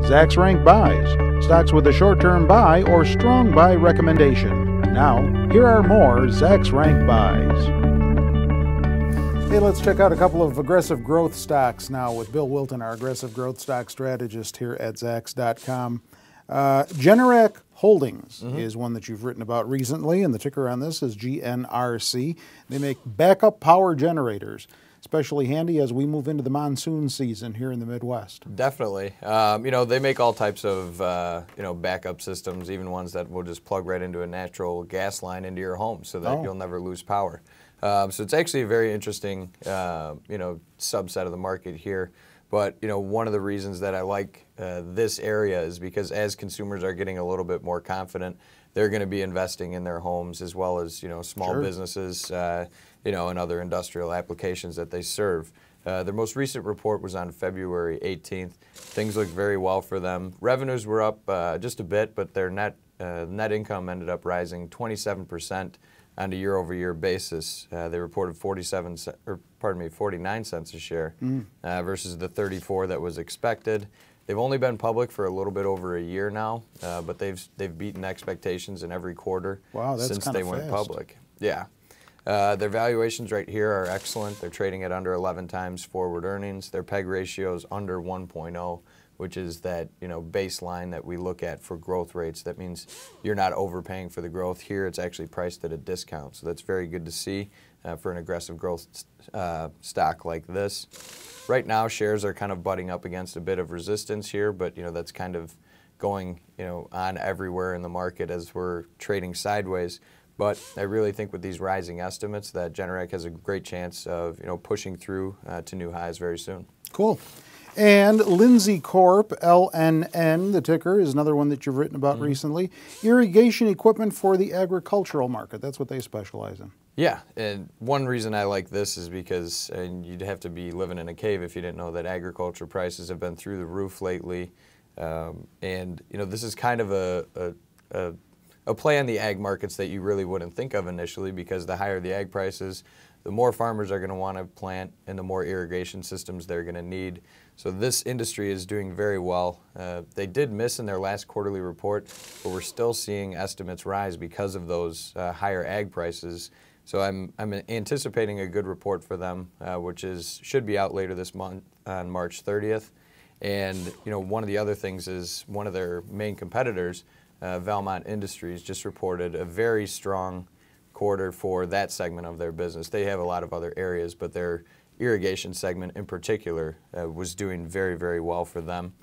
Zacks Rank Buys, stocks with a short-term buy or strong buy recommendation. Now, here are more Zacks Rank Buys. Hey, let's check out a couple of aggressive growth stocks now with Bill Wilton, our aggressive growth stock strategist here at Zacks.com. GNRC Holdings is one that you've written about recently, and the ticker on this is GNRC. They make backup power generators, especially handy as we move into the monsoon season here in the Midwest. Definitely. They make all types of, backup systems, even ones that will just plug right into a natural gas line into your home so that you'll never lose power. So it's actually a very interesting, subset of the market here. But, one of the reasons that I like this area is because as consumers are getting a little bit more confident, they're going to be investing in their homes as well as, small businesses, and other industrial applications that they serve. Their most recent report was on February 18th. Things look very well for them. Revenues were up just a bit, but their net income ended up rising 27% on a year-over-year basis. They reported 49 cents a share versus the 34 that was expected. They've only been public for a little bit over a year now, but they've beaten expectations in every quarter since they went public. Yeah. Their valuations right here are excellent. They're trading at under 11 times forward earnings. Their PEG ratio is under 1.0, which is that baseline that we look at for growth rates. That means you're not overpaying for the growth. Here it's actually priced at a discount, so that's very good to see for an aggressive growth stock like this. Right now shares are kind of butting up against a bit of resistance here, but that's kind of going on everywhere in the market as we're trading sideways. But I really think with these rising estimates that GNRC has a great chance of pushing through to new highs very soon. Cool. And Lindsay Corp, LNN, the ticker, is another one that you've written about recently. Irrigation equipment for the agricultural market. That's what they specialize in. Yeah, and one reason I like this is because you'd have to be living in a cave if you didn't know that agriculture prices have been through the roof lately. This is kind of a play on the ag markets that you really wouldn't think of initially, because the higher the ag prices, the more farmers are going to want to plant and the more irrigation systems they're going to need. So this industry is doing very well. They did miss in their last quarterly report, but we're still seeing estimates rise because of those higher ag prices. So I'm anticipating a good report for them, which should be out later this month on March 30th. And one of the other things is one of their main competitors, Valmont Industries, just reported a very strong quarter for that segment of their business. They have a lot of other areas, but their irrigation segment in particular was doing very, very well for them.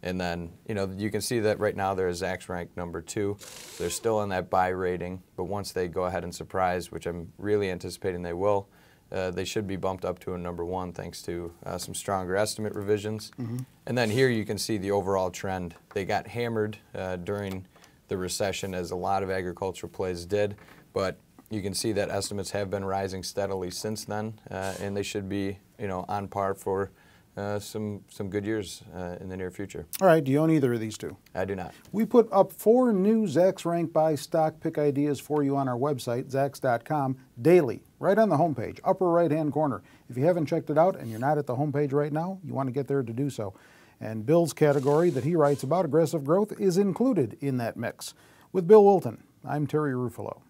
And then, you can see that right now they're a Zacks rank number 2. They're still in that buy rating, but once they go ahead and surprise, which I'm really anticipating they will, they should be bumped up to a number 1 thanks to some stronger estimate revisions. And then here you can see the overall trend. They got hammered during the recession, as a lot of agricultural plays did, but you can see that estimates have been rising steadily since then, and they should be, on par for some good years in the near future. All right, do you own either of these two? I do not. We put up 4 new Zacks Rank Buy stock pick ideas for you on our website, Zacks.com, daily, right on the homepage, upper right-hand corner. If you haven't checked it out and you're not at the homepage right now, you want to get there to do so. And Bill's category that he writes about, aggressive growth, is included in that mix. With Bill Wilton, I'm Terry Ruffalo.